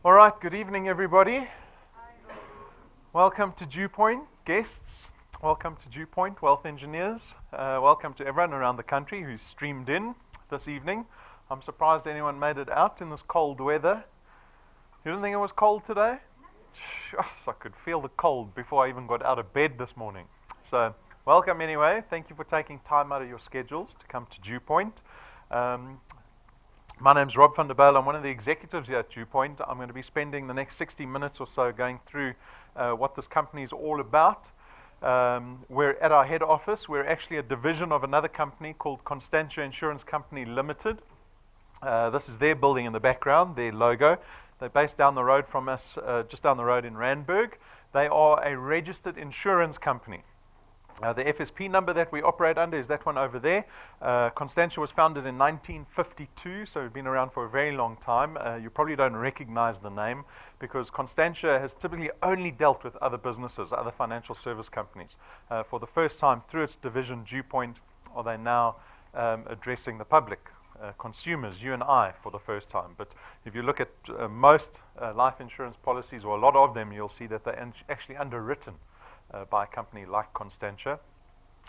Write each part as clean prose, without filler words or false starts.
All right, good evening, everybody. Welcome to DuePoint, guests. Welcome to DuePoint, wealth engineers. Welcome to everyone around the country who's streamed in this evening. I'm surprised anyone made it out in this cold weather. You didn't think it was cold today? Shucks, I could feel the cold before I even got out of bed this morning. So, welcome anyway. Thank you for taking time out of your schedules to come to DuePoint. My name's Rob van der Bijl. I'm one of the executives here at DuePoint. I'm going to be spending the next 60 minutes or so going through what this company is all about. We're at our head office. We're actually a division of another company called Constantia Insurance Company Limited. This is their building in the background, their logo. They're based down the road from us, just down the road in Randburg. They are a registered insurance company. The FSP number that we operate under is that one over there. Constantia was founded in 1952, so we've been around for a very long time. You probably don't recognize the name because Constantia has typically only dealt with other businesses, other financial service companies. For the first time through its division, DuePoint, are they now addressing the public, consumers, you and I, for the first time. But if you look at most life insurance policies, or a lot of them, you'll see that they're actually underwritten by a company like Constantia,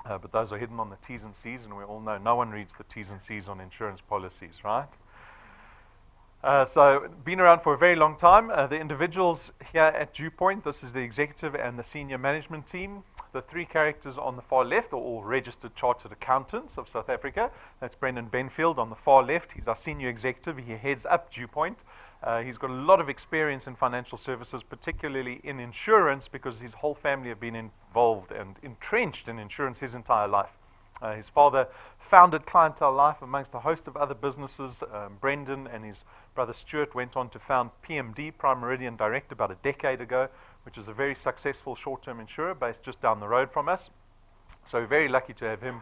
but those are hidden on the T's and C's, and we all know no one reads the T's and C's on insurance policies, right? So, been around for a very long time. The individuals here at DuePoint, this is the executive and the senior management team. The three characters on the far left are all registered chartered accountants of South Africa. That's Brendan Benfield on the far left. He's our senior executive. He heads up DuePoint. He's got a lot of experience in financial services, particularly in insurance, because his whole family have been involved and entrenched in insurance his entire life. His father founded Clientele Life amongst a host of other businesses. Brendan and his brother Stuart went on to found PMD, Prime Meridian Direct, about a decade ago, which is a very successful short-term insurer based just down the road from us. So we're very lucky to have him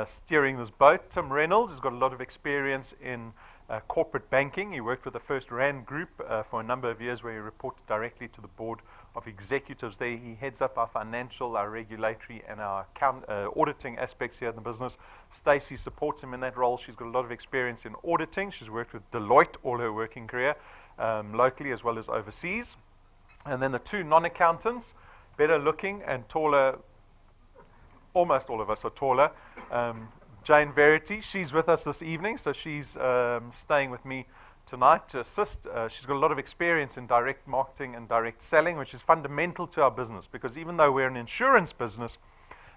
steering this boat. Tim Reynolds has got a lot of experience in corporate banking. He worked with the First Rand Group for a number of years, where he reported directly to the board of executives there. He heads up our financial, our regulatory, and our auditing aspects here in the business. Stacey supports him in that role. She's got a lot of experience in auditing. She's worked with Deloitte all her working career, locally as well as overseas. And then the two non-accountants, better looking and taller. Almost all of us are taller. Jane Verity, she's with us this evening, so she's staying with me tonight to assist. She's got a lot of experience in direct marketing and direct selling, which is fundamental to our business, because even though we're an insurance business,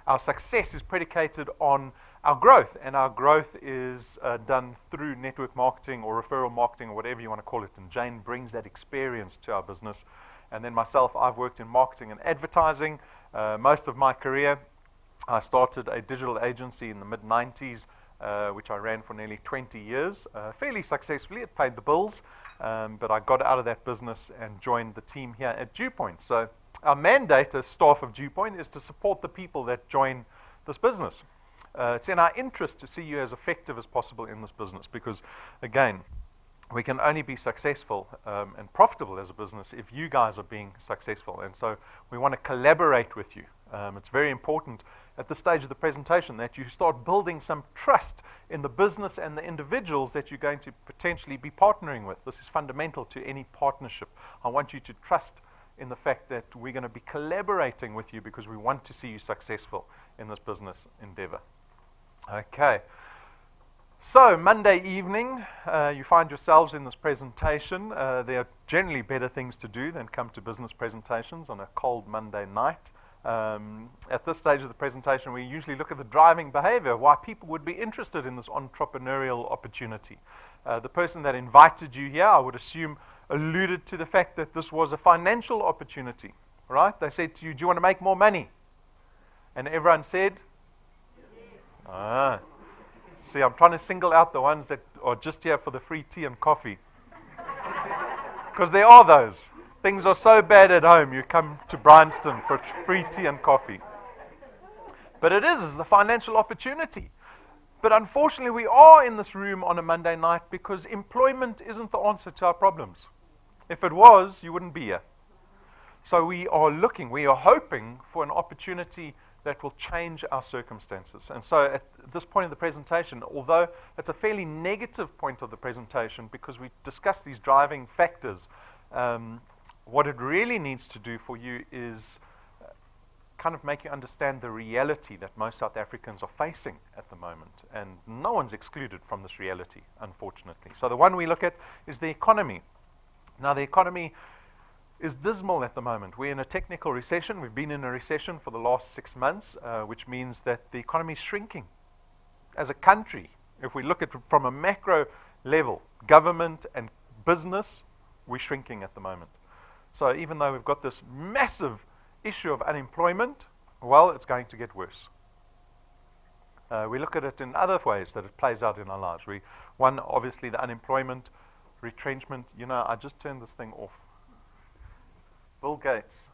our success is predicated on our growth, and our growth is done through network marketing or referral marketing or whatever you want to call it, and Jane brings that experience to our business. And then myself, I've worked in marketing and advertising most of my career. I started a digital agency in the mid-90s, which I ran for nearly 20 years, fairly successfully. It paid the bills, but I got out of that business and joined the team here at DuePoint. So our mandate as staff of DuePoint is to support the people that join this business. It's in our interest to see you as effective as possible in this business, because, again, we can only be successful and profitable as a business if you guys are being successful. And so we want to collaborate with you. It's very important at this stage of the presentation that you start building some trust in the business and the individuals that you're going to potentially be partnering with. This is fundamental to any partnership. I want you to trust in the fact that we're going to be collaborating with you because we want to see you successful in this business endeavor. Okay. So, Monday evening, you find yourselves in this presentation. There are generally better things to do than come to business presentations on a cold Monday night. At this stage of the presentation, we usually look at the driving behavior, why people would be interested in this entrepreneurial opportunity. The person that invited you here, I would assume, alluded to the fact that this was a financial opportunity, right? They said to you, do you want to make more money? And everyone said, yes. See, I'm trying to single out the ones that are just here for the free tea and coffee. Because there are those. Things are so bad at home, you come to Bryanston for free tea and coffee. But it is the financial opportunity. But unfortunately, we are in this room on a Monday night because employment isn't the answer to our problems. If it was, you wouldn't be here. So we are hoping for an opportunity that will change our circumstances. And so at this point of the presentation, although it's a fairly negative point of the presentation because we discuss these driving factors, What it really needs to do for you is kind of make you understand the reality that most South Africans are facing at the moment. And no one's excluded from this reality, unfortunately. So the one we look at is the economy. Now, the economy is dismal at the moment. We're in a technical recession. We've been in a recession for the last 6 months, which means that the economy is shrinking. As a country, if we look at it from a macro level, government and business, we're shrinking at the moment. So even though we've got this massive issue of unemployment, well, it's going to get worse. We look at it in other ways that it plays out in our lives. One, obviously, the unemployment, retrenchment. You know, I just turned this thing off. Bill Gates.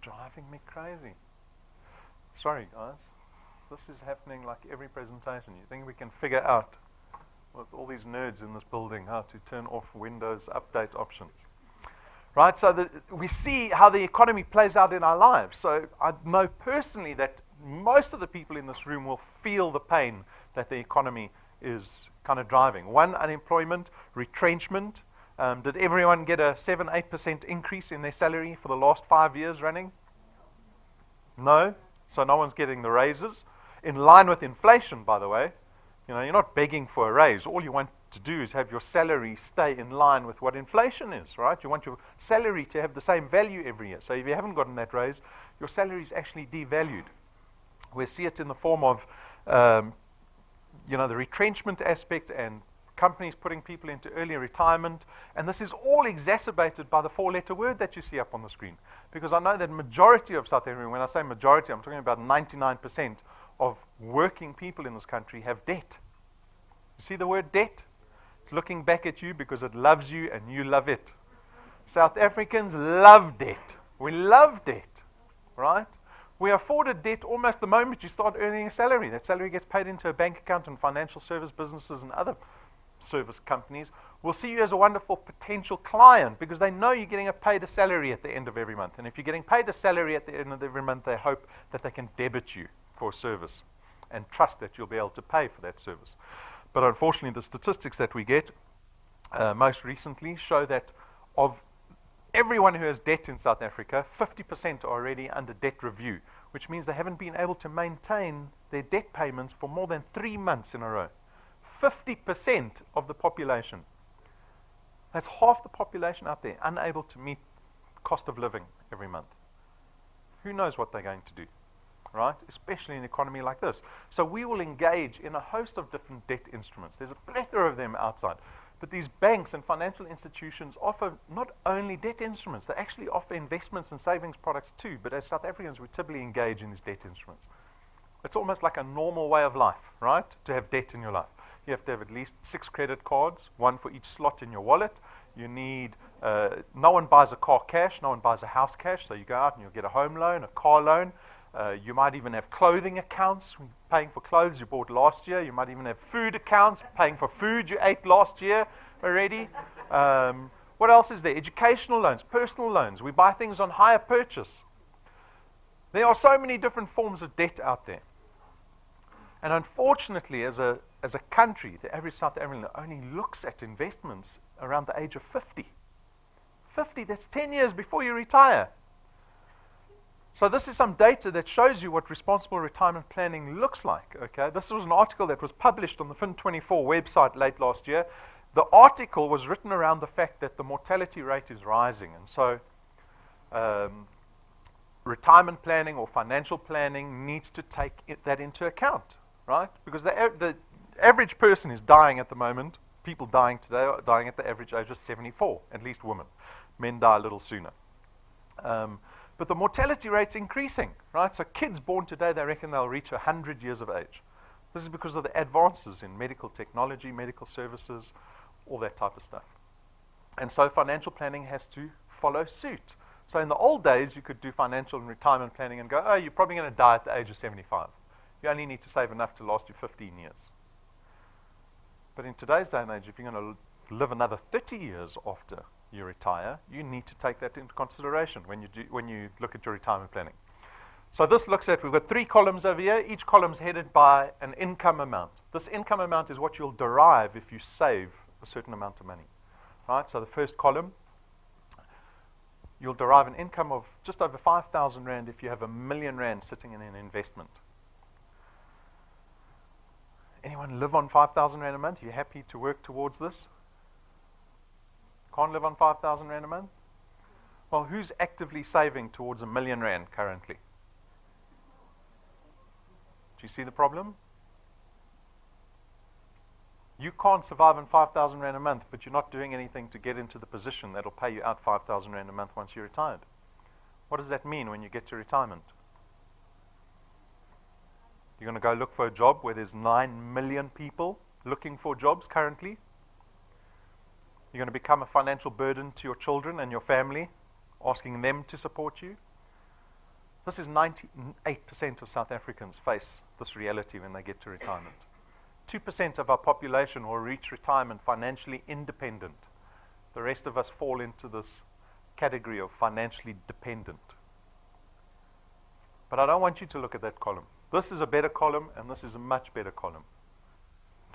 Driving me crazy. Sorry, guys. This is happening like every presentation. You think we can figure out, with all these nerds in this building, how to turn off Windows update options? Right, so we see how the economy plays out in our lives. So I know personally that most of the people in this room will feel the pain that the economy is kind of driving. One, unemployment, retrenchment. Did everyone get a 7-8% increase in their salary for the last 5 years running? No? So no one's getting the raises. In line with inflation, by the way. You know, you're not begging for a raise. All you want to do is have your salary stay in line with what inflation is, right? You want your salary to have the same value every year. So if you haven't gotten that raise, your salary is actually devalued. We see it in the form of, you know, the retrenchment aspect and companies putting people into early retirement. And this is all exacerbated by the 4-letter word that you see up on the screen. Because I know that majority of South Africans, when I say majority, I'm talking about 99% of working people in this country have debt. You see the word debt? It's looking back at you because it loves you and you love it. South Africans love debt. We love debt, right? We afforded debt almost the moment you start earning a salary. That salary gets paid into a bank account, and financial service businesses and other service companies will see you as a wonderful potential client because they know you're getting paid a salary at the end of every month. And if you're getting paid a salary at the end of every month, they hope that they can debit you for a service and trust that you'll be able to pay for that service. But unfortunately, the statistics that we get most recently show that of everyone who has debt in South Africa, 50% are already under debt review, which means they haven't been able to maintain their debt payments for more than 3 months in a row. 50% of the population. That's half the population out there, unable to meet cost of living every month. Who knows what they're going to do? Right? Especially in an economy like this. So we will engage in a host of different debt instruments. There's a plethora of them outside. But these banks and financial institutions offer not only debt instruments, they actually offer investments and savings products too. But as South Africans, we typically engage in these debt instruments. It's almost like a normal way of life, right? To have debt in your life. You have to have at least 6 credit cards, 1 for each slot in your wallet. You need, no one buys a car cash, no one buys a house cash. So you go out and you'll get a home loan, a car loan. You might even have clothing accounts, paying for clothes you bought last year. You might even have food accounts, paying for food you ate last year already. What else is there? Educational loans, personal loans. We buy things on hire purchase. There are so many different forms of debt out there. And unfortunately, as a country, the average South African only looks at investments around the age of 50. 50, that's 10 years before you retire. So this is some data that shows you what responsible retirement planning looks like. Okay, this was an article that was published on the Fin24 website late last year. The article was written around the fact that the mortality rate is rising, and so retirement planning or financial planning needs to take that into account, right? Because the average person is dying at the moment. People dying today are dying at the average age of 74, at least women. Men die a little sooner. But the mortality rate's increasing, right? So kids born today, they reckon they'll reach 100 years of age. This is because of the advances in medical technology, medical services, all that type of stuff. And so financial planning has to follow suit. So in the old days, you could do financial and retirement planning and go, oh, you're probably going to die at the age of 75. You only need to save enough to last you 15 years. But in today's day and age, if you're going to live another 30 years after you retire, you need to take that into consideration when you look at your retirement planning. So this looks at, we've got 3 columns over here. Each column is headed by an income amount. This income amount is what you'll derive if you save a certain amount of money. Right? So the first column, you'll derive an income of just over 5,000 Rand if you have R1 million sitting in an investment. Anyone live on 5,000 Rand a month? Are you happy to work towards this? Can't live on 5,000 Rand a month? Well, who's actively saving towards R1 million currently? Do you see the problem? You can't survive on 5,000 Rand a month, but you're not doing anything to get into the position that'll pay you out 5,000 Rand a month once you're retired. What does that mean when you get to retirement? You're going to go look for a job where there's 9 million people looking for jobs currently. You're going to become a financial burden to your children and your family, asking them to support you. This is 98% of South Africans face this reality when they get to retirement. 2% of our population will reach retirement financially independent. The rest of us fall into this category of financially dependent. But I don't want you to look at that column. This is a better column, and this is a much better column.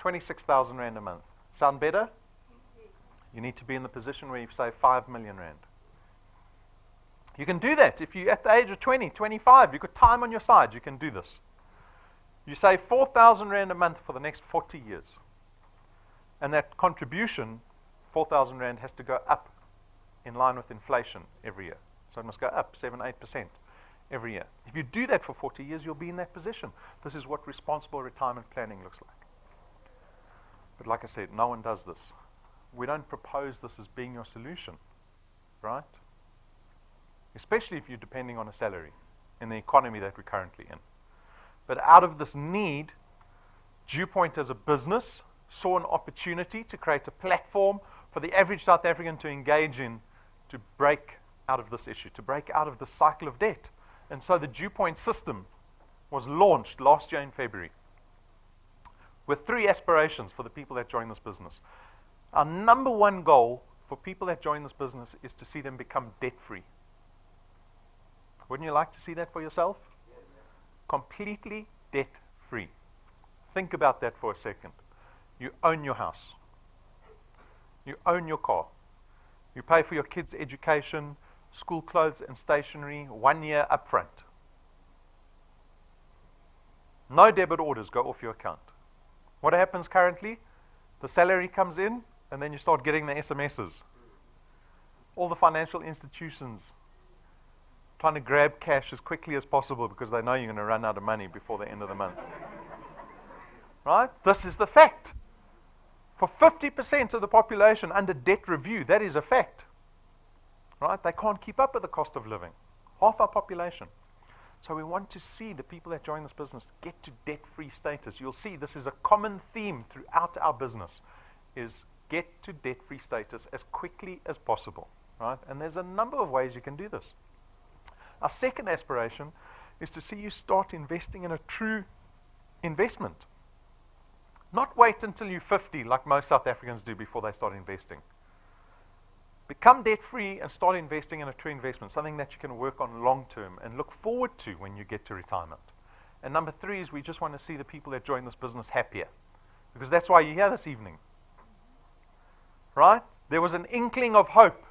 26,000 Rand a month. Sound better? You need to be in the position where you save 5 million Rand. You can do that. If you're at the age of 20, 25, you've got time on your side, you can do this. You save 4,000 Rand a month for the next 40 years. And that contribution, 4,000 Rand, has to go up in line with inflation every year. So it must go up 7, 8% every year. If you do that for 40 years, you'll be in that position. This is what responsible retirement planning looks like. But like I said, no one does this. We don't propose this as being your solution, right? Especially if you're depending on a salary in the economy that we're currently in. But out of this need, DuePoint as a business saw an opportunity to create a platform for the average South African to engage in, to break out of this issue, to break out of the cycle of debt. And so the DuePoint system was launched last year in February with 3 aspirations for the people that join this business. Our number one goal for people that join this business is to see them become debt-free. Wouldn't you like to see that for yourself? Yes. Completely debt-free. Think about that for a second. You own your house. You own your car. You pay for your kids' education, school clothes and stationery 1 year upfront. No debit orders go off your account. What happens currently? The salary comes in, and then you start getting the SMSs. All the financial institutions trying to grab cash as quickly as possible because they know you're going to run out of money before the end of the month. Right? This is the fact. For 50% of the population under debt review, that is a fact. Right? They can't keep up with the cost of living. Half our population. So we want to see the people that join this business get to debt-free status. You'll see this is a common theme throughout our business, is get to debt-free status as quickly as possible. Right? And there's a number of ways you can do this. Our second aspiration is to see you start investing in a true investment. Not wait until you're 50 like most South Africans do before they start investing. Become debt-free and start investing in a true investment, something that you can work on long term and look forward to when you get to retirement. And number 3 is we just want to see the people that join this business happier. Because that's why you're here this evening. Right? There was an inkling of hope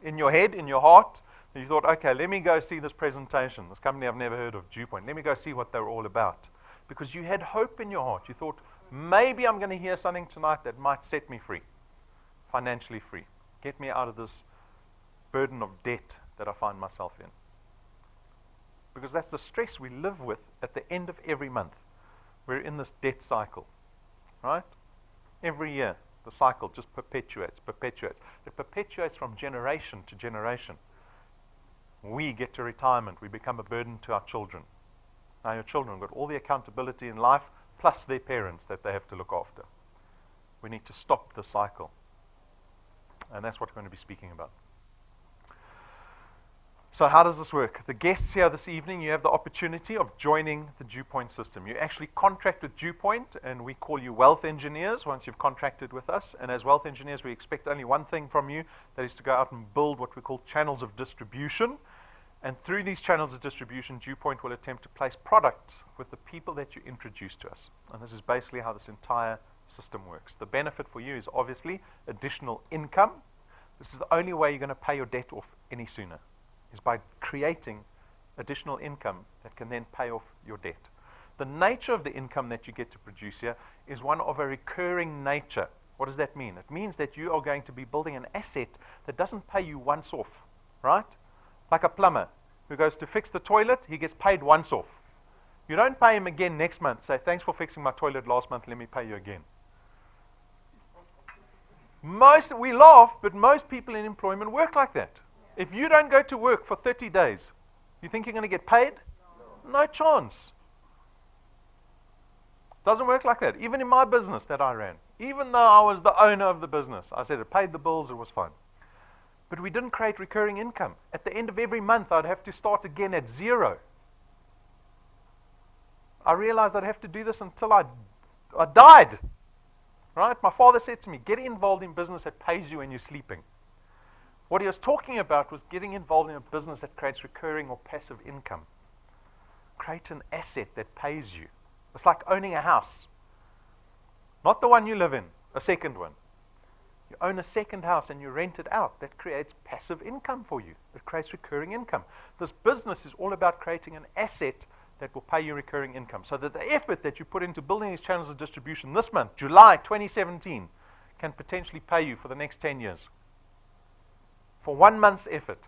in your head, in your heart. You thought, okay, let me go see this presentation. This company I've never heard of, DuePoint. Let me go see what they're all about. Because you had hope in your heart. You thought, maybe I'm going to hear something tonight that might set me free, financially free. Get me out of this burden of debt that I find myself in. Because that's the stress we live with at the end of every month. We're in this debt cycle, right? Every year, the cycle just perpetuates. It perpetuates from generation to generation. We get to retirement, we become a burden to our children. Now your children have got all the accountability in life, plus their parents that they have to look after. We need to stop the cycle. And that's what we're going to be speaking about. So how does this work? The guests here this evening, you have the opportunity of joining the DuePoint system. You actually contract with DuePoint, and we call you wealth engineers once you've contracted with us. And as wealth engineers, we expect only one thing from you, that is to go out and build what we call channels of distribution. And through these channels of distribution, DuePoint will attempt to place products with the people that you introduce to us. And this is basically how this entire system works. The benefit for you is obviously additional income. This is the only way you're going to pay your debt off any sooner, is by creating additional income that can then pay off your debt. The nature of the income that you get to produce here is one of a recurring nature. What does that mean? It means that you are going to be building an asset that doesn't pay you once off, right? Like a plumber who goes to fix the toilet, he gets paid once off. You don't pay him again next month. Say, thanks for fixing my toilet last month, let me pay you again. We laugh, but most people in employment work like that. If you don't go to work for 30 days, you think you're going to get paid? No chance. Doesn't work like that. Even in my business that I ran, even though I was the owner of the business, I said it paid the bills, it was fine. But we didn't create recurring income. At the end of every month, I'd have to start again at zero. I realized I'd have to do this until I died. Right? My father said to me, get involved in business that pays you when you're sleeping. What he was talking about was getting involved in a business that creates recurring or passive income. Create an asset that pays you. It's like owning a house. Not the one you live in, a second one. You own a second house and you rent it out. That creates passive income for you. It creates recurring income. This business is all about creating an asset that will pay you recurring income. So that the effort that you put into building these channels of distribution this month, July 2017, can potentially pay you for the next 10 years. For 1 month's effort.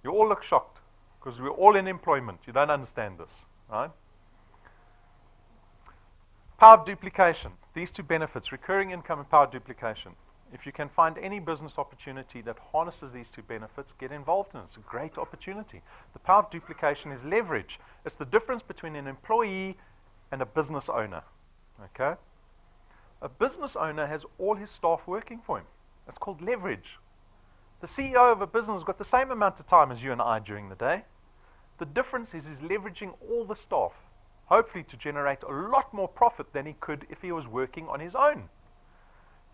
You all look shocked because we're all in employment. You don't understand this, right? Power of duplication. These two benefits, recurring income and power duplication. If you can find any business opportunity that harnesses these two benefits, get involved in it. It's a great opportunity. The power of duplication is leverage. It's the difference between an employee and a business owner. Okay? A business owner has all his staff working for him. It's called leverage. The CEO of a business has got the same amount of time as you and I during the day. The difference is he's leveraging all the staff, hopefully to generate a lot more profit than he could if he was working on his own.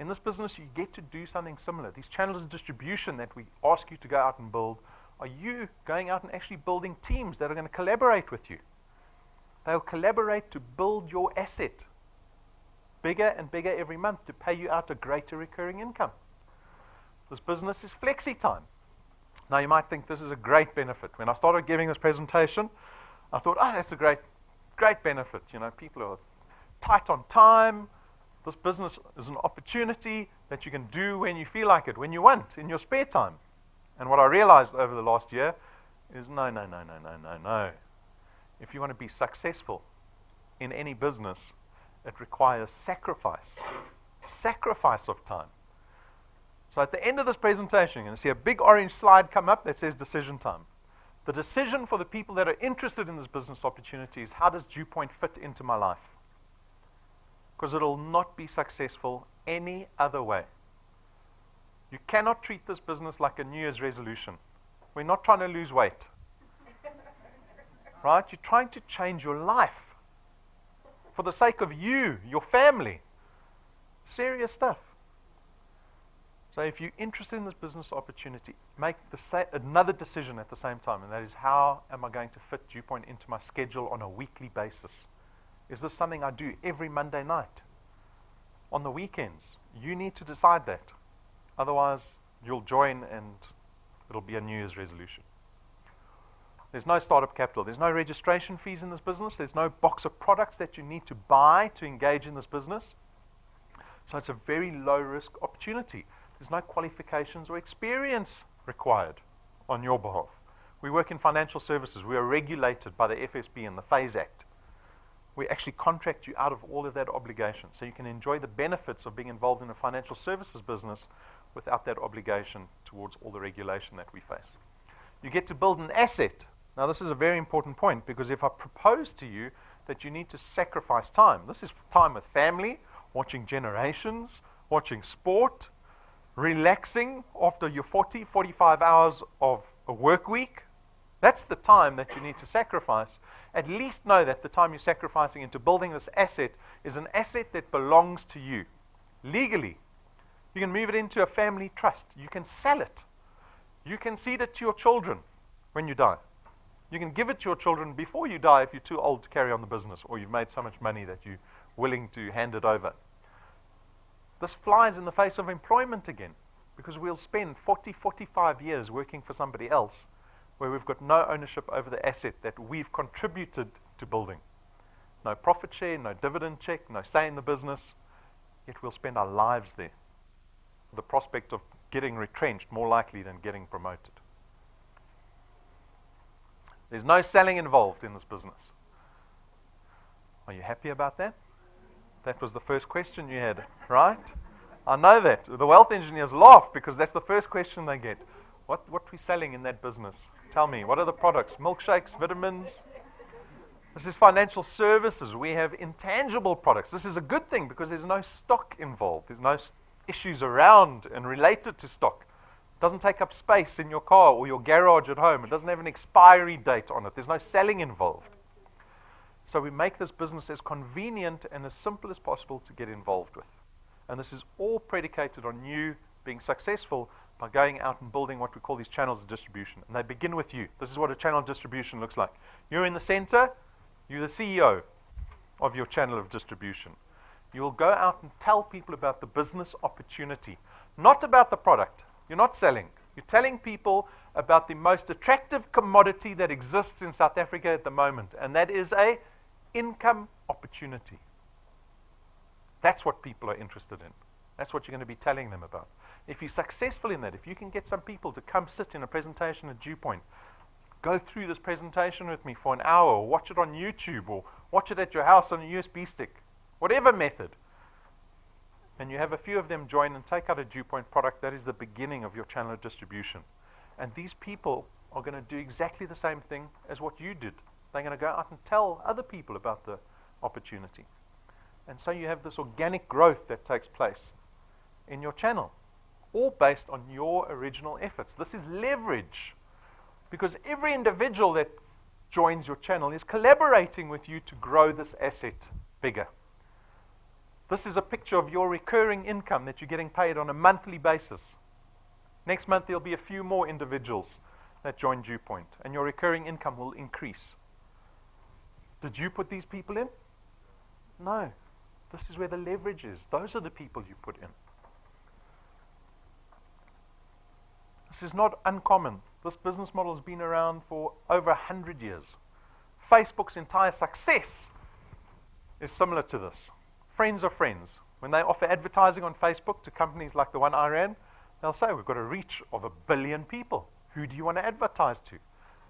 In this business, you get to do something similar. These channels of distribution that we ask you to go out and build, are you going out and actually building teams that are going to collaborate with you? They'll collaborate to build your asset bigger and bigger every month to pay you out a greater recurring income. This business is flexi time. Now, you might think this is a great benefit. When I started giving this presentation, I thought, that's a great benefit. You know, people are tight on time. This business is an opportunity that you can do when you feel like it, when you want, in your spare time. And what I realized over the last year is no. If you want to be successful in any business, it requires sacrifice of time. So at the end of this presentation, you're going to see a big orange slide come up that says decision time. The decision for the people that are interested in this business opportunity is, how does DuePoint fit into my life? Because it'll not be successful any other way. You cannot treat this business like a New Year's resolution. We're not trying to lose weight. Right? You're trying to change your life for the sake of you, your family. Serious stuff. So if you're interested in this business opportunity, make another decision at the same time, and that is, how am I going to fit DuePoint into my schedule on a weekly basis? Is this something I do every Monday night? On the weekends? You need to decide that. Otherwise, you'll join and it'll be a New Year's resolution. There's no startup capital. There's no registration fees in this business. There's no box of products that you need to buy to engage in this business. So it's a very low-risk opportunity. There's no qualifications or experience required on your behalf. We work in financial services. We are regulated by the FSB and the FASE Act. We actually contract you out of all of that obligation, so you can enjoy the benefits of being involved in a financial services business without that obligation towards all the regulation that we face. You get to build an asset. Now, this is a very important point, because if I propose to you that you need to sacrifice time, this is time with family, watching Generations, watching sport, relaxing after your 40, 45 hours of a work week, that's the time that you need to sacrifice. At least know that the time you're sacrificing into building this asset is an asset that belongs to you. Legally, you can move it into a family trust. You can sell it. You can cede it to your children when you die. You can give it to your children before you die if you're too old to carry on the business, or you've made so much money that you're willing to hand it over. This flies in the face of employment again, because we'll spend 40, 45 years working for somebody else where we've got no ownership over the asset that we've contributed to building. No profit share, no dividend check, no say in the business, yet we'll spend our lives there. The prospect of getting retrenched more likely than getting promoted. There's no selling involved in this business. Are you happy about that? That was the first question you had, right? I know that. The wealth engineers laugh because that's the first question they get. What are we selling in that business? Tell me, what are the products? Milkshakes, vitamins? This is financial services. We have intangible products. This is a good thing because there's no stock involved. There's no issues around and related to stock. It doesn't take up space in your car or your garage at home. It doesn't have an expiry date on it. There's no selling involved. So we make this business as convenient and as simple as possible to get involved with. And this is all predicated on you being successful by going out and building what we call these channels of distribution. And they begin with you. This is what a channel of distribution looks like. You're in the center. You're the CEO of your channel of distribution. You will go out and tell people about the business opportunity, not about the product. You're not selling. You're telling people about the most attractive commodity that exists in South Africa at the moment, and that is a income opportunity. That's what people are interested in. That's what you're going to be telling them about. If you're successful in that, if you can get some people to come sit in a presentation at DuePoint, go through this presentation with me for an hour, or watch it on YouTube, or watch it at your house on a USB stick, whatever method, and you have a few of them join and take out a DuePoint product, that is the beginning of your channel of distribution. And these people are going to do exactly the same thing as what you did. They're going to go out and tell other people about the opportunity. And so you have this organic growth that takes place in your channel, all based on your original efforts. This is leverage, because every individual that joins your channel is collaborating with you to grow this asset bigger. This is a picture of your recurring income that you're getting paid on a monthly basis. Next month, there'll be a few more individuals that join DuePoint, and your recurring income will increase. Did you put these people in? No. This is where the leverage is. Those are the people you put in. This is not uncommon. This business model has been around for over 100 years. Facebook's entire success is similar to this. Friends of friends. When they offer advertising on Facebook to companies like the one I ran, they'll say, we've got a reach of 1 billion people. Who do you want to advertise to?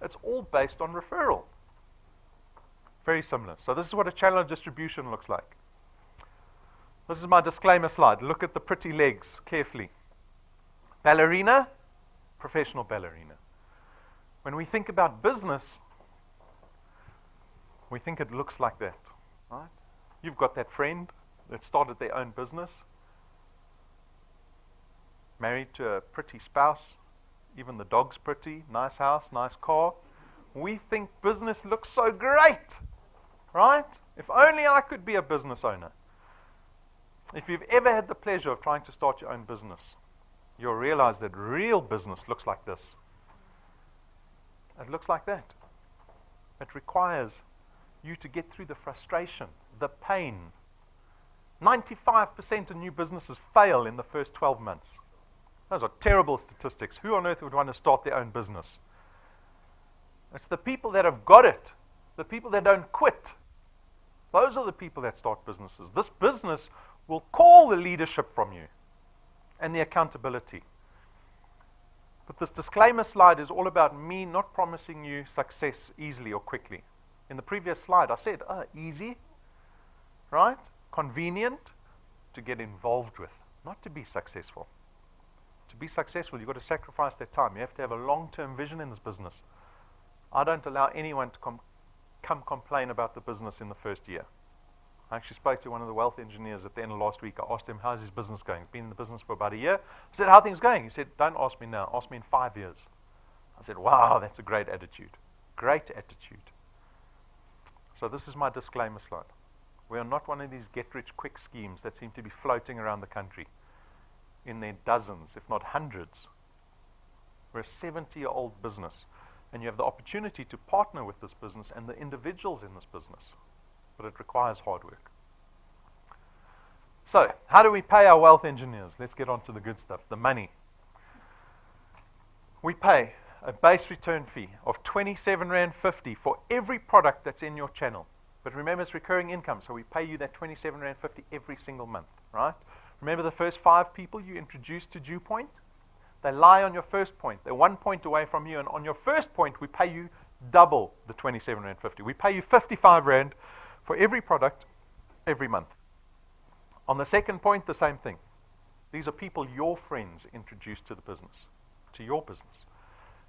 It's all based on referral. Very similar. So this is what a channel of distribution looks like. This is my disclaimer slide. Look at the pretty legs carefully. Ballerina, professional ballerina. When we think about business, we think it looks like that, right? You've got that friend that started their own business, married to a pretty spouse, even the dog's pretty, nice house, nice car. We think business looks so great, right? If only I could be a business owner. If you've ever had the pleasure of trying to start your own business, you'll realize that real business looks like this. It looks like that. It requires you to get through the frustration, the pain. 95% of new businesses fail in the first 12 months. Those are terrible statistics. Who on earth would want to start their own business? It's the people that have got it, the people that don't quit. Those are the people that start businesses. This business will call the leadership from you and the accountability. But this disclaimer slide is all about me not promising you success easily or quickly. In the previous slide, I said, easy, right? Convenient to get involved with, not to be successful. To be successful, you've got to sacrifice that time. You have to have a long-term vision in this business. I don't allow anyone to come complain about the business in the first year. I actually spoke to one of the wealth engineers at the end of last week. I asked him, how's his business going? He's been in the business for about a year. I said, how are things going? He said, don't ask me now. Ask me in 5 years. I said, wow, that's a great attitude. Great attitude. So this is my disclaimer slide. We are not one of these get-rich-quick schemes that seem to be floating around the country in their dozens, if not hundreds. We're a 70-year-old business, and you have the opportunity to partner with this business and the individuals in this business. But it requires hard work. So, how do we pay our wealth engineers? Let's get on to the good stuff, the money. We pay a base return fee of 27 Rand 50 for every product that's in your channel. But remember, it's recurring income, so we pay you that 27 Rand 50 every single month, right? Remember the first 5 people you introduced to DuePoint? They lie on your first point. They're 1 point away from you, and on your first point, we pay you double the 27 Rand 50. We pay you 55 Rand for every product every month. On the second point, the same thing. These are people your friends introduced to the business, to your business.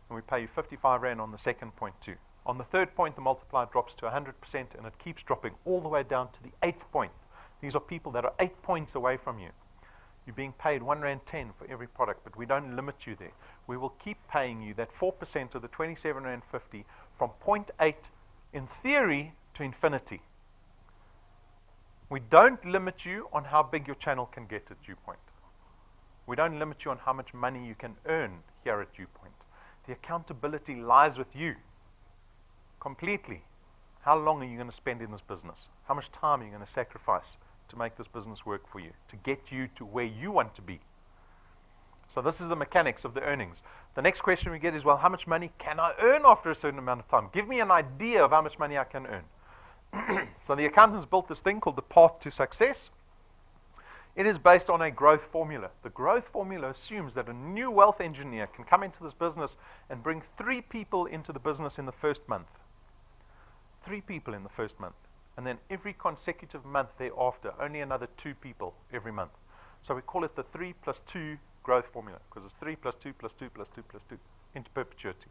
And we pay you 55 Rand on the second point too. On the third point, the multiplier drops to 100%, and it keeps dropping all the way down to the 8th point. These are people that are 8 points away from you. You're being paid 1 Rand 10 for every product, but we don't limit you there. We will keep paying you that 4% of the 27 Rand 50 from 0.8 in theory to infinity. We don't limit you on how big your channel can get at DuePoint. We don't limit you on how much money you can earn here at DuePoint. The accountability lies with you completely. How long are you going to spend in this business? How much time are you going to sacrifice to make this business work for you, to get you to where you want to be? So this is the mechanics of the earnings. The next question we get is, well, how much money can I earn after a certain amount of time? Give me an idea of how much money I can earn. So the accountants built this thing called the path to success. It is based on a growth formula. The growth formula assumes that a new wealth engineer can come into this business and bring 3 people into the business in the first month. 3 people in the first month. And then every consecutive month thereafter, only another 2 people every month. So we call it the 3 plus 2 growth formula, because it's 3 plus 2 plus 2 plus 2 plus 2 into perpetuity.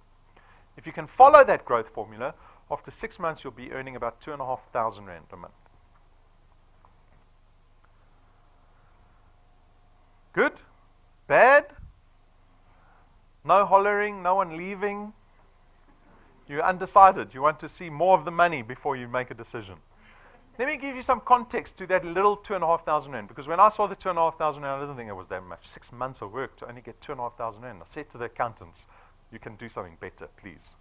If you can follow that growth formula, after 6 months you'll be earning about 2,500 Rand a month. Good? Bad? No hollering, no one leaving? You're undecided. You want to see more of the money before you make a decision. Let me give you some context to that little 2,500 Rand, because when I saw the 2,500 Rand, I didn't think it was that much. 6 months of work to only get 2,500 Rand. I said to the accountants, you can do something better, please.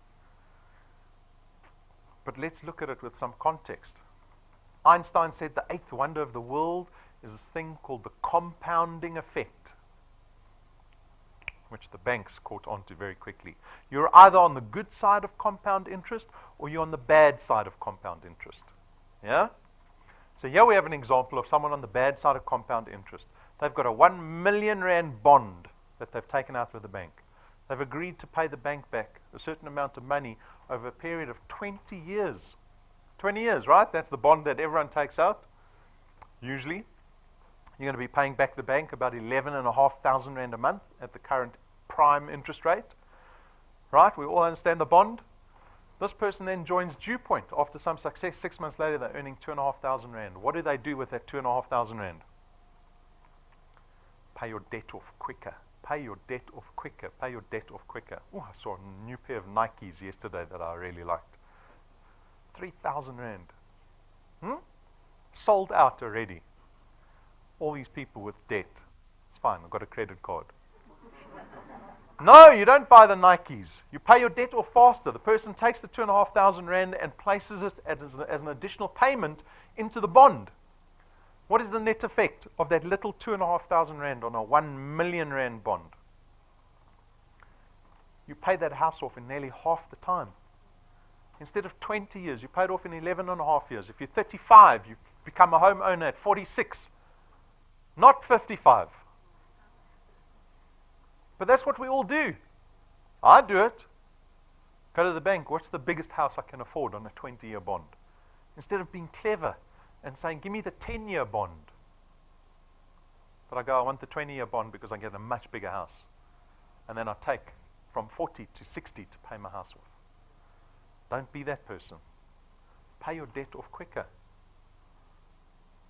But let's look at it with some context. Einstein said the 8th wonder of the world is this thing called the compounding effect, which the banks caught on to very quickly. You're either on the good side of compound interest or you're on the bad side of compound interest. Yeah? So here we have an example of someone on the bad side of compound interest. They've got a 1 million Rand bond that they've taken out with the bank. They've agreed to pay the bank back a certain amount of money over a period of 20 years. 20 years, right? That's the bond that everyone takes out. Usually, you're going to be paying back the bank about 11,500 Rand a month at the current prime interest rate. Right? We all understand the bond. This person then joins DuePoint. After some success, 6 months later, they're earning 2,500 Rand. What do they do with that 2,500 Rand? Pay your debt off quicker. Pay your debt off quicker. Pay your debt off quicker. Oh, I saw a new pair of Nikes yesterday that I really liked. 3,000 Rand. Sold out already. All these people with debt. It's fine, I've got a credit card. No, you don't buy the Nikes. You pay your debt off faster. The person takes the 2,500 Rand and places it as an additional payment into the bond. What is the net effect of that little 2,500 Rand on a 1 million Rand bond? You pay that house off in nearly half the time. Instead of 20 years, you pay it off in 11 and a half years. If you're 35, you become a homeowner at 46, not 55. But that's what we all do. I do it. Go to the bank. What's the biggest house I can afford on a 20-year bond? Instead of being clever and saying, give me the 10-year bond. But I go, I want the 20-year bond because I get a much bigger house. And then I take from 40 to 60 to pay my house off. Don't be that person. Pay your debt off quicker.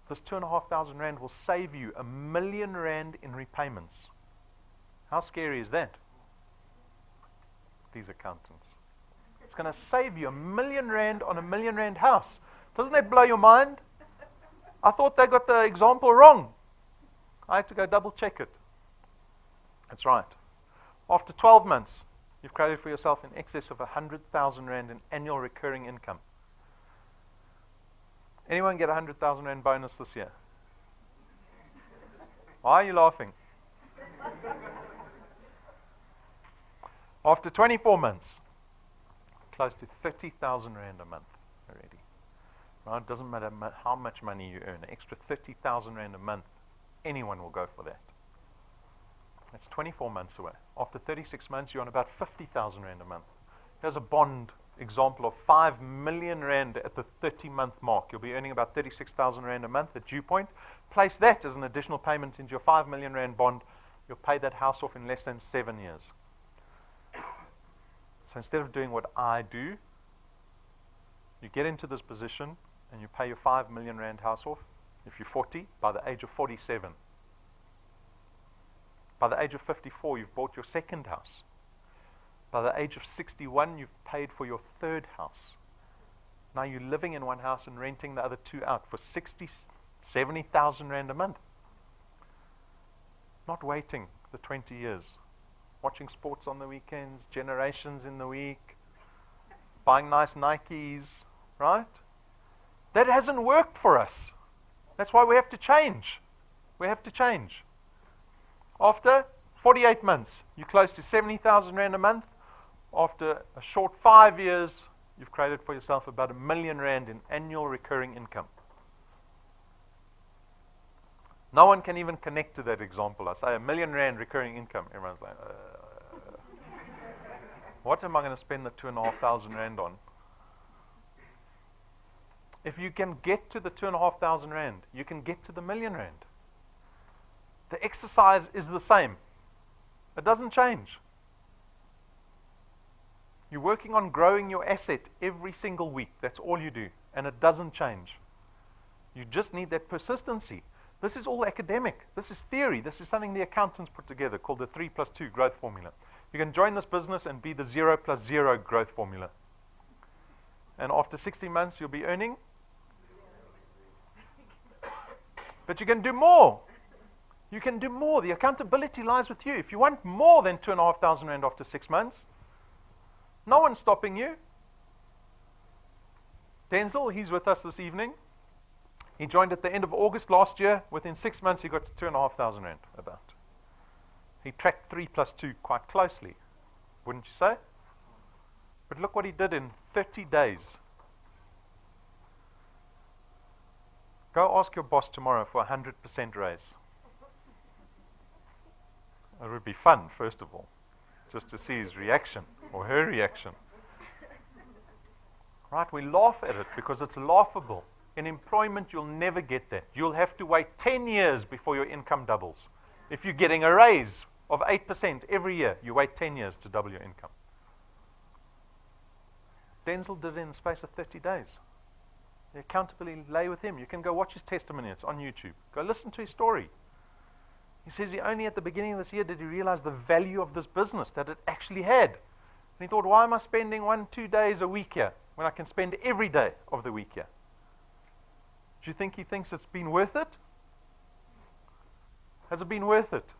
This 2,500 Rand will save you 1 million Rand in repayments. How scary is that? These accountants. It's going to save you 1 million Rand on a 1 million Rand house. Doesn't that blow your mind? I thought they got the example wrong. I had to go double check it. That's right. After 12 months, you've created for yourself in excess of 100,000 Rand in annual recurring income. Anyone get 100,000 Rand bonus this year? Why are you laughing? After 24 months, close to 30,000 Rand a month already. Right? It doesn't matter how much money you earn, an extra 30,000 Rand a month, anyone will go for that. That's 24 months away. After 36 months, you're on about 50,000 Rand a month. Here's a bond example of 5 million Rand at the 30-month mark. You'll be earning about 36,000 Rand a month at DuePoint. Place that as an additional payment into your 5 million Rand bond. You'll pay that house off in less than 7 years. So instead of doing what I do, you get into this position and you pay your 5 million Rand house off. If you're 40, by the age of 47. By the age of 54, you've bought your second house. By the age of 61, you've paid for your third house. Now you're living in one house and renting the other two out for 70,000 Rand a month. Not waiting the 20 years. Watching sports on the weekends, generations in the week, buying nice Nikes, right? That hasn't worked for us. That's why we have to change. We have to change. After 48 months, you're close to 70,000 Rand a month. After a short 5 years, you've created for yourself about 1 million Rand in annual recurring income. No one can even connect to that example. I say 1 million Rand recurring income. Everyone's like, what am I going to spend the 2,500 Rand on? If you can get to the 2,500 Rand, you can get to the 1 million Rand. The exercise is the same. It doesn't change. You're working on growing your asset every single week. That's all you do. And it doesn't change. You just need that persistency. This is all academic. This is theory. This is something the accountants put together called the 3+2 growth formula. You can join this business and be the 0+0 growth formula. And after 60 months, you'll be earning. But you can do more. You can do more. The accountability lies with you. If you want more than 2,500 Rand after 6 months, no one's stopping you. Denzel, he's with us this evening. He joined at the end of August last year. Within 6 months, he got to 2,500 Rand about. He tracked 3+2 quite closely, wouldn't you say? But look what he did in 30 days. Go ask your boss tomorrow for a 100% raise. It would be fun, first of all, just to see his reaction or her reaction. Right? We laugh at it because it's laughable. In employment, you'll never get that. You'll have to wait 10 years before your income doubles. If you're getting a raise of 8% every year, you wait 10 years to double your income. Denzel did it in the space of 30 days. The accountability lay with him. You can go watch his testimony. It's on YouTube. Go listen to his story. He says he only at the beginning of this year did he realize the value of this business that it actually had. And he thought, why am I spending 1-2 days a week here when I can spend every day of the week here? Do you think he thinks it's been worth it? Has it been worth it?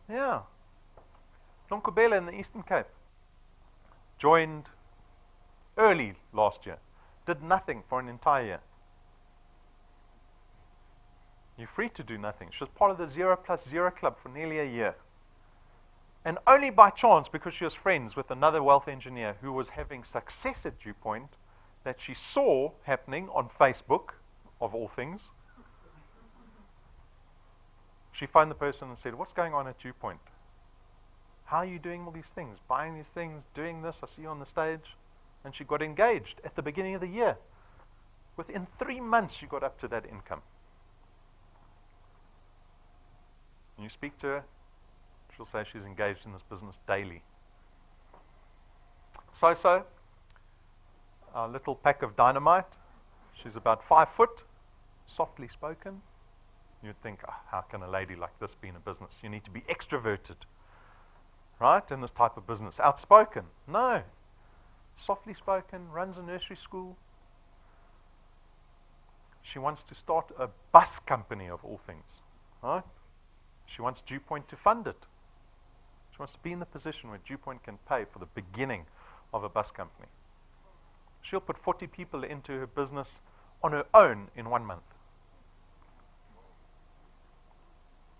Yeah. Lonkobela in the Eastern Cape joined early last year, did nothing for an entire year. You're free to do nothing. She was part of the 0+0 club for nearly a year. And only by chance, because she was friends with another wealth engineer who was having success at DuePoint, that she saw happening on Facebook, of all things, she phoned the person and said, what's going on at DuePoint? How are you doing all these things? Buying these things, doing this, I see you on the stage. And she got engaged at the beginning of the year. Within 3 months, she got up to that income. You speak to her, she'll say she's engaged in this business daily. So, our little pack of dynamite. She's about 5 foot, softly spoken. You'd think, oh, how can a lady like this be in a business? You need to be extroverted, right, in this type of business. Outspoken. No. Softly spoken, runs a nursery school. She wants to start a bus company of all things, right? She wants DuePoint to fund it. She wants to be in the position where DuePoint can pay for the beginning of a bus company. She'll put 40 people into her business on her own in 1 month.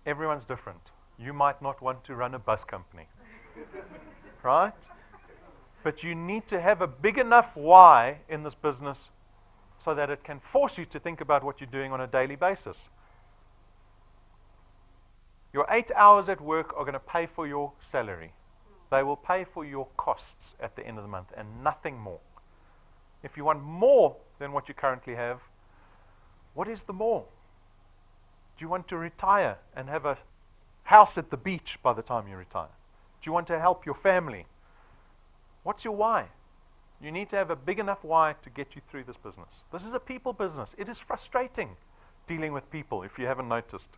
Everyone's different. You might not want to run a bus company, right? But you need to have a big enough why in this business so that it can force you to think about what you're doing on a daily basis. Your 8 hours at work are going to pay for your salary. They will pay for your costs at the end of the month and nothing more. If you want more than what you currently have, what is the more? Do you want to retire and have a house at the beach by the time you retire? Do you want to help your family? What's your why? You need to have a big enough why to get you through this business. This is a people business. It is frustrating dealing with people, if you haven't noticed.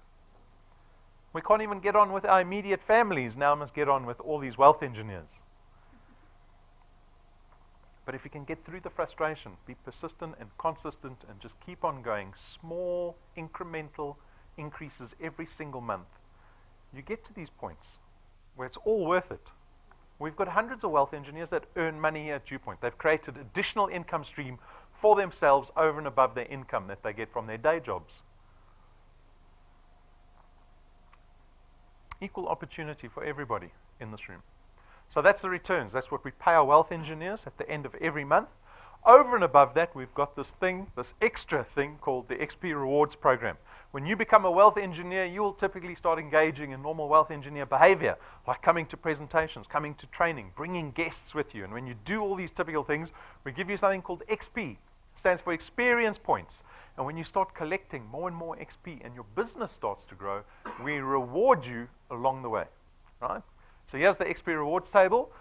We can't even get on with our immediate families. Now I must get on with all these wealth engineers. But if you can get through the frustration, be persistent and consistent and just keep on going, small incremental increases every single month, you get to these points where it's all worth it. We've got hundreds of wealth engineers that earn money here at DuePoint. They've created additional income stream for themselves over and above their income that they get from their day jobs. Equal opportunity for everybody in this room. So that's the returns. That's what we pay our wealth engineers at the end of every month. Over and above that, we've got this thing, this extra thing called the XP Rewards Program. When you become a wealth engineer, you will typically start engaging in normal wealth engineer behavior, like coming to presentations, coming to training, bringing guests with you. And when you do all these typical things, we give you something called XP. Stands for experience points. And when you start collecting more and more XP and your business starts to grow, we reward you along the way, right? So here's the XP rewards table.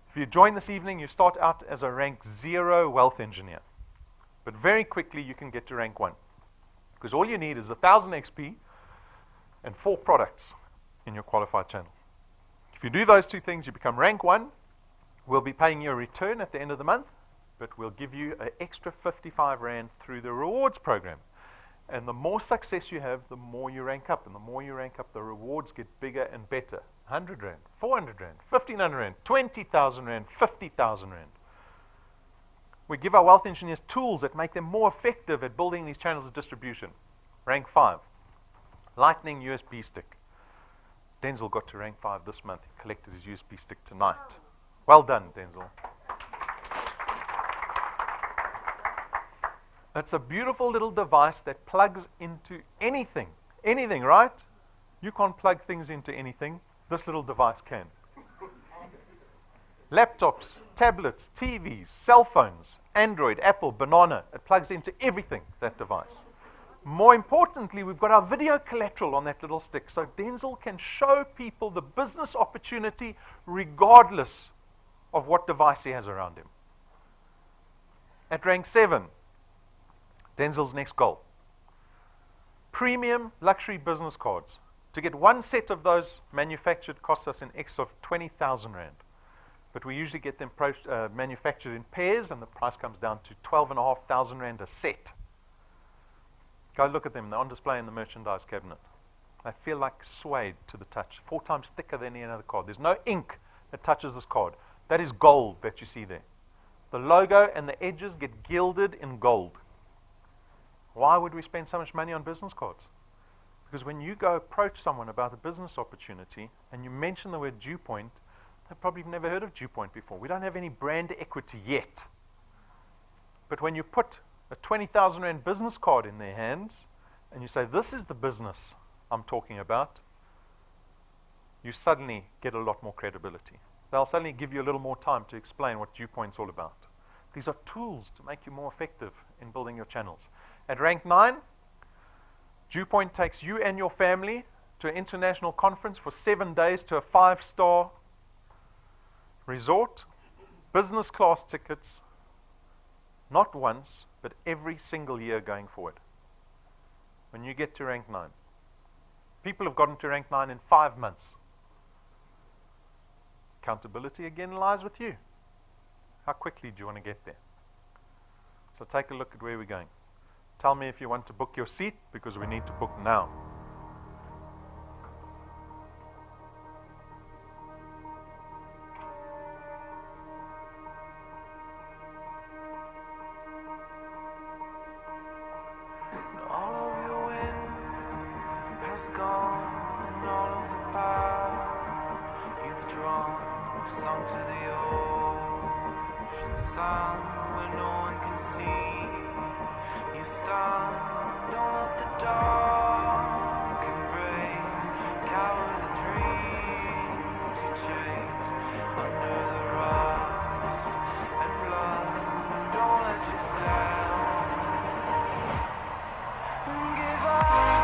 If you join this evening, you start out as a rank 0 wealth engineer. But very quickly you can get to rank 1. Because all you need is 1,000 XP and 4 products in your qualified channel. If you do those 2 things, you become rank 1. We'll be paying you a return at the end of the month, but we'll give you an extra 55 Rand through the rewards program. And the more success you have, the more you rank up. And the more you rank up, the rewards get bigger and better. 100 Rand, 400 Rand, 1,500 Rand, 20,000 Rand, 50,000 Rand. We give our wealth engineers tools that make them more effective at building these channels of distribution. Rank 5, Lightning USB stick. Denzel got to rank 5 this month. He collected his USB stick tonight. Well done, Denzel. It's a beautiful little device that plugs into anything. Anything, right? You can't plug things into anything. This little device can. Laptops, tablets, TVs, cell phones, Android, Apple, Banana. It plugs into everything, that device. More importantly, we've got our video collateral on that little stick. So Denzel can show people the business opportunity regardless of what device he has around him. At rank 7, Denzel's next goal. Premium luxury business cards. To get one set of those manufactured costs us in excess of 20,000 Rand. But we usually get them manufactured in pairs, and the price comes down to 12,500 Rand a set. Go look at them. They're on display in the merchandise cabinet. They feel like suede to the touch, 4 times thicker than any other card. There's no ink that touches this card. That is gold that you see there. The logo and the edges get gilded in gold. Why would we spend so much money on business cards? Because when you go approach someone about a business opportunity and you mention the word DuePoint, they've probably never heard of DuePoint before. We don't have any brand equity yet. But when you put a 20,000 Rand business card in their hands and you say, this is the business I'm talking about, you suddenly get a lot more credibility. They'll suddenly give you a little more time to explain what DuePoint's all about. These are tools to make you more effective in building your channels. At rank 9, DuePoint takes you and your family to an international conference for 7 days to a 5-star resort, business class tickets, not once, but every single year going forward. When you get to rank 9. People have gotten to rank 9 in 5 months. Accountability again lies with you. How quickly do you want to get there? So take a look at where we're going. Tell me if you want to book your seat, because we need to book now. All of your wind has gone. all of the paths you've drawn have sunk to the ocean sun where no one can see. You stand, don't let the dark embrace, cower the dreams you chase under the rust and blood. Don't let yourself give up.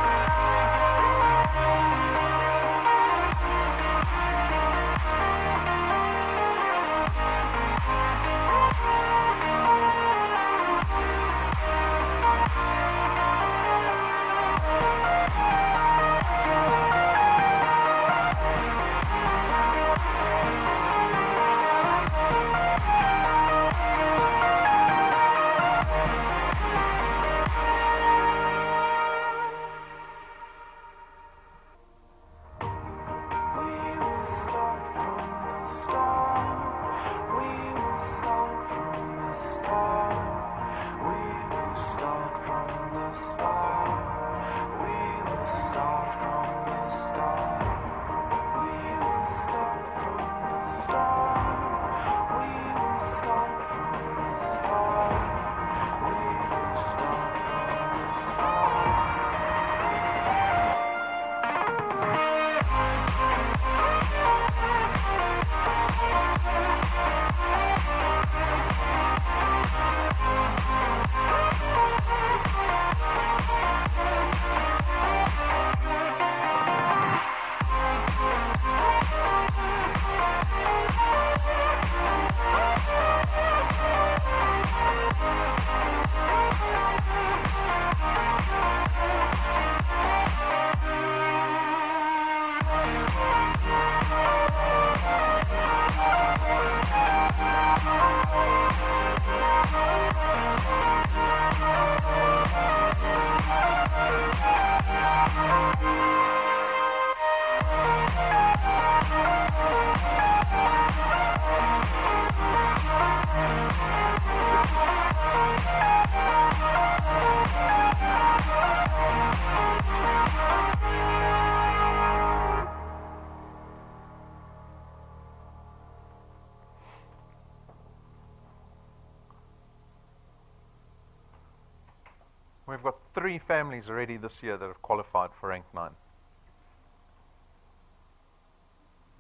We've got 3 families already this year that have qualified for rank 9.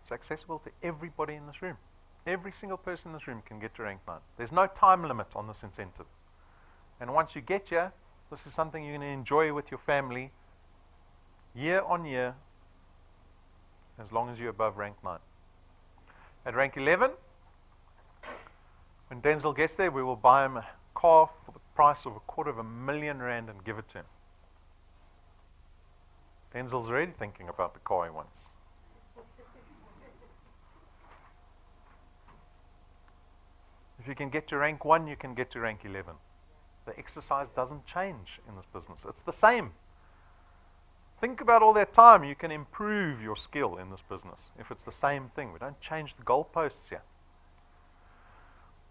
It's accessible to everybody in this room. Every single person in this room can get to rank 9. There's no time limit on this incentive. And once you get here, this is something you're going to enjoy with your family year on year, as long as you're above rank 9. At rank 11, when Denzel gets there, we will buy him a car for the price of R250,000 and give it to him. Denzel's already thinking about the car he wants. If you can get to rank 1, you can get to rank 11. The exercise doesn't change in this business. It's the same. Think about all that time. You can improve your skill in this business if it's the same thing. We don't change the goalposts here.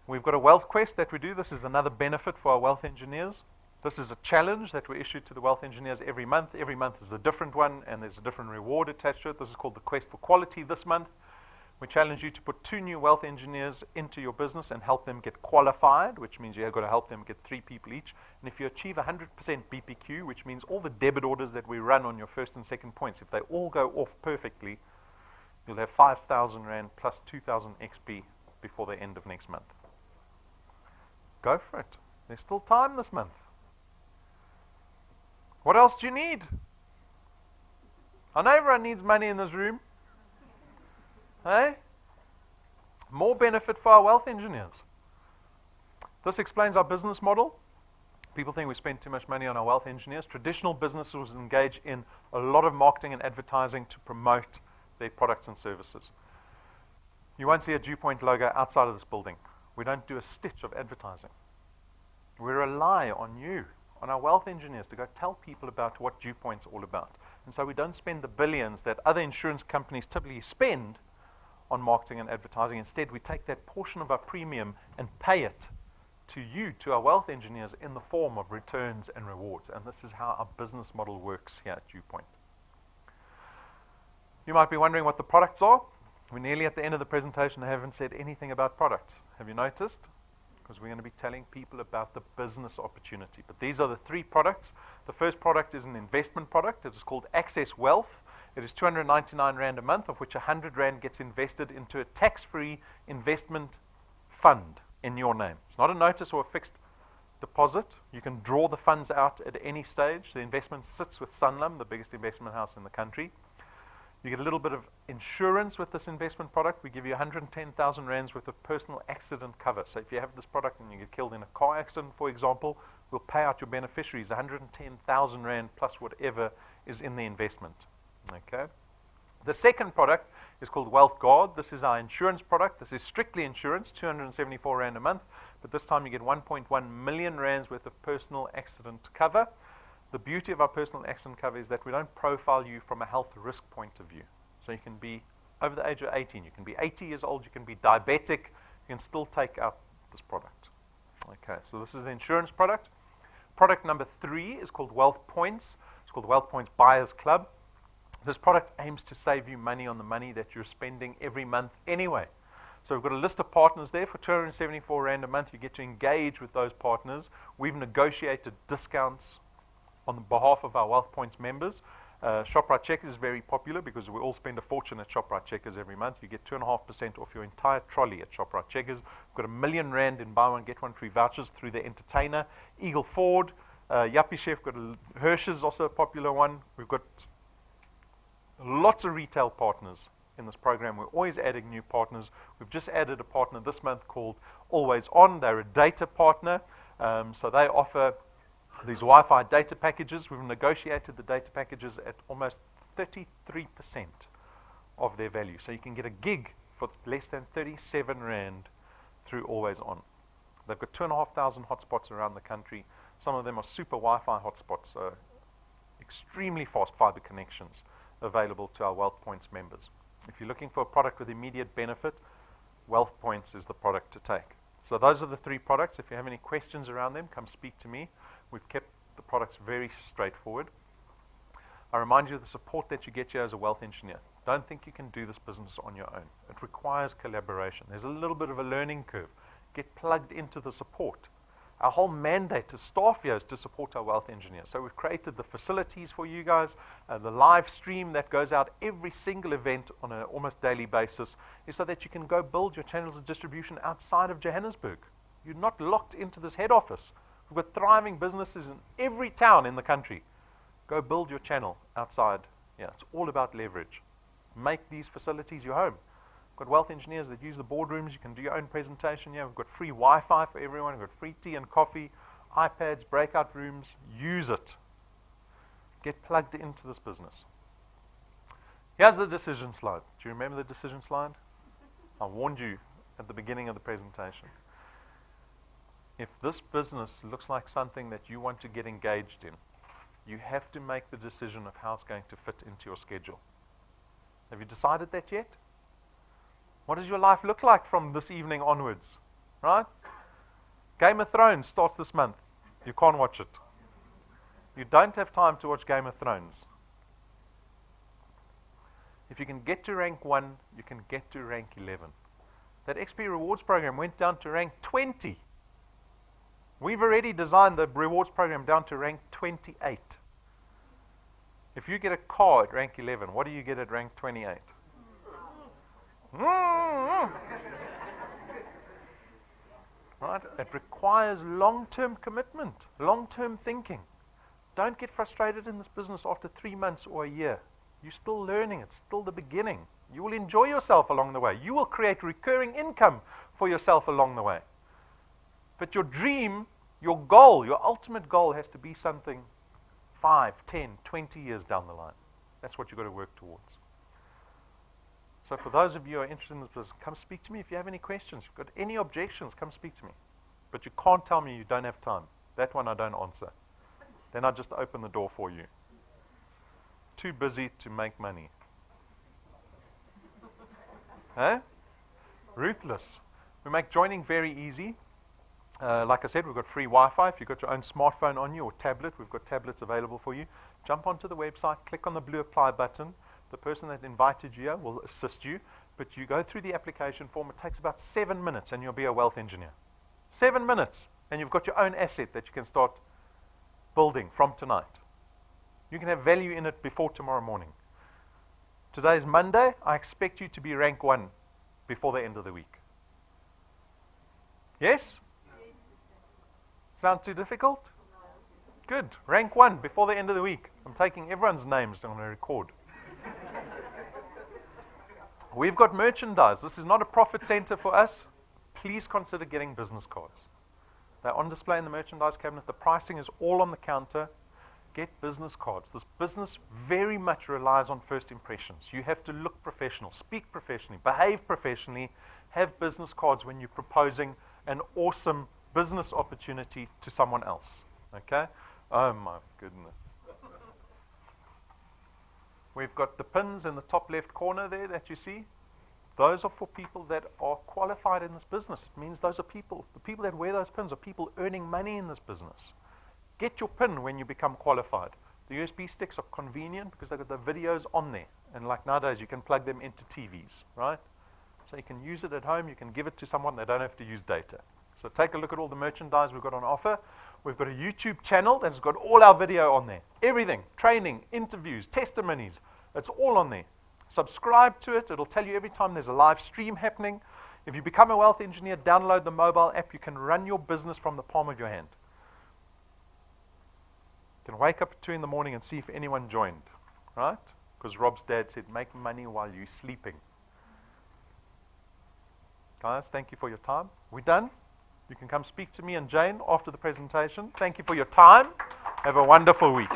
We've got a wealth quest that we do. This is another benefit for our wealth engineers. This is a challenge that we issue to the wealth engineers every month. Every month is a different one, and there's a different reward attached to it. This is called the Quest for Quality this month. We challenge you to put 2 new wealth engineers into your business and help them get qualified, which means you've got to help them get 3 people each. And if you achieve 100% BPQ, which means all the debit orders that we run on your first and second points, if they all go off perfectly, you'll have 5,000 Rand plus 2,000 XP before the end of next month. Go for it. There's still time this month. What else do you need? I know everyone needs money in this room. Hey? More benefit for our wealth engineers. This explains our business model. People think we spend too much money on our wealth engineers. Traditional businesses engage in a lot of marketing and advertising to promote their products and services. You won't see a DuePoint logo outside of this building. We don't do a stitch of advertising. We rely on you, on our wealth engineers, to go tell people about what DuePoint's all about. And so we don't spend the billions that other insurance companies typically spend on marketing and advertising. Instead, we take that portion of our premium and pay it to you, to our wealth engineers, in the form of returns and rewards. And this is how our business model works here at DuePoint. You might be wondering what the products are. We're nearly at the end of the presentation. I haven't said anything about products. Have you noticed? Because we're going to be telling people about the business opportunity. But these are the three products. The first product is an investment product. It is called Access Wealth. It is 299 Rand a month, of which 100 Rand gets invested into a tax-free investment fund in your name. It's not a notice or a fixed deposit. You can draw the funds out at any stage. The investment sits with Sanlam, the biggest investment house in the country. You get a little bit of insurance with this investment product. We give you 110,000 Rands worth of personal accident cover. So if you have this product and you get killed in a car accident, for example, we'll pay out your beneficiaries 110,000 Rand plus whatever is in the investment. Okay. The second product is called Wealth Guard. This is our insurance product. This is strictly insurance, 274 Rand a month. But this time you get 1.1 million Rands worth of personal accident cover. The beauty of our personal accident cover is that we don't profile you from a health risk point of view. So you can be over the age of 18, you can be 80 years old, you can be diabetic, you can still take out this product. Okay, so this is the insurance product. Product number 3 is called Wealth Points. It's called Wealth Points Buyers Club. This product aims to save you money on the money that you're spending every month anyway. So we've got a list of partners there. For 274 Rand a month, you get to engage with those partners. We've negotiated discounts on behalf of our Wealth Points members. ShopRite Checkers is very popular because we all spend a fortune at ShopRite Checkers every month. You get 2.5% off your entire trolley at ShopRite Checkers. We've got 1 million Rand in buy one, get one free vouchers through the entertainer. Eagle Ford, Yuppie Chef, Hirsch's also a popular one. We've got lots of retail partners in this program. We're always adding new partners. We've just added a partner this month called Always On. They're a data partner. So they offer these Wi-Fi data packages. We've negotiated the data packages at almost 33% of their value. So you can get a gig for less than 37 Rand through Always On. They've got 2,500 hotspots around the country. Some of them are super Wi-Fi hotspots, so extremely fast fiber connections available to our Wealth Points members. If you're looking for a product with immediate benefit, Wealth Points is the product to take. So those are the 3 products. If you have any questions around them, come speak to me. We've kept the products very straightforward. I remind you of the support that you get here as a wealth engineer. Don't think you can do this business on your own. It requires collaboration. There's a little bit of a learning curve. Get plugged into the support. Our whole mandate to staff here is to support our wealth engineers. So we've created the facilities for you guys. The live stream that goes out every single event on an almost daily basis is so that you can go build your channels of distribution outside of Johannesburg. You're not locked into this head office. We've got thriving businesses in every town in the country. Go build your channel outside. Yeah, it's all about leverage. Make these facilities your home. We've got wealth engineers that use the boardrooms. You can do your own presentation. Yeah, we've got free Wi-Fi for everyone. We've got free tea and coffee, iPads, breakout rooms. Use it. Get plugged into this business. Here's the decision slide. Do you remember the decision slide? I warned you at the beginning of the presentation. If this business looks like something that you want to get engaged in, you have to make the decision of how it's going to fit into your schedule. Have you decided that yet? What does your life look like from this evening onwards? Right? Game of Thrones starts this month. You can't watch it. You don't have time to watch Game of Thrones. If you can get to rank 1, you can get to rank 11. That XP rewards program went down to rank 20. We've already designed the rewards program down to rank 28. If you get a car at rank 11, what do you get at rank 28? Right? It requires long-term commitment, long-term thinking. Don't get frustrated in this business after 3 months or a year. You're still learning. It's still the beginning. You will enjoy yourself along the way. You will create recurring income for yourself along the way. But your dream, your goal, your ultimate goal has to be something 5, 10, 20 years down the line. That's what you've got to work towards. So for those of you who are interested in this business, come speak to me. If you have any questions, if you've got any objections, come speak to me. But you can't tell me you don't have time. That one I don't answer. Then I just open the door for you. Too busy to make money. Huh? Ruthless. We make joining very easy. Like I said, we've got free Wi-Fi. If you've got your own smartphone on you or tablet, we've got tablets available for you. Jump onto the website, click on the blue apply button, The person that invited you here will assist you, but you go through the application form. It takes about 7 minutes, and you'll be a wealth engineer. 7 minutes, and you've got your own asset that you can start building from tonight. You can have value in it before tomorrow morning. Today is Monday. I expect you to be rank 1 before the end of the week. Yes? Sound too difficult? Good. Rank 1 before the end of the week. I'm taking everyone's names on a record. We've got merchandise. This is not a profit center for us. Please consider getting business cards. They're on display in the merchandise cabinet. The pricing is all on the counter. Get business cards. This business very much relies on first impressions. You have to look professional, speak professionally, behave professionally, have business cards when you're proposing an awesome business opportunity to someone else. Okay? Oh my goodness. We've got the pins in the top left corner there that you see. Those are for people that are qualified in this business. It means those are people. The people that wear those pins are people earning money in this business. Get your pin when you become qualified. The USB sticks are convenient because they've got the videos on there. And like nowadays, you can plug them into TVs, right? So you can use it at home. You can give it to someone. They don't have to use data. So take a look at all the merchandise we've got on offer. We've got a YouTube channel that's got all our video on there. Everything, training, interviews, testimonies. It's all on there. Subscribe to it. It'll tell you every time there's a live stream happening. If you become a wealth engineer, download the mobile app. You can run your business from the palm of your hand. You can wake up at 2 in the morning and see if anyone joined, right? Because Rob's dad said, make money while you're sleeping. Guys, thank you for your time. We're done. You can come speak to me and Jane after the presentation. Thank you for your time. Have a wonderful week.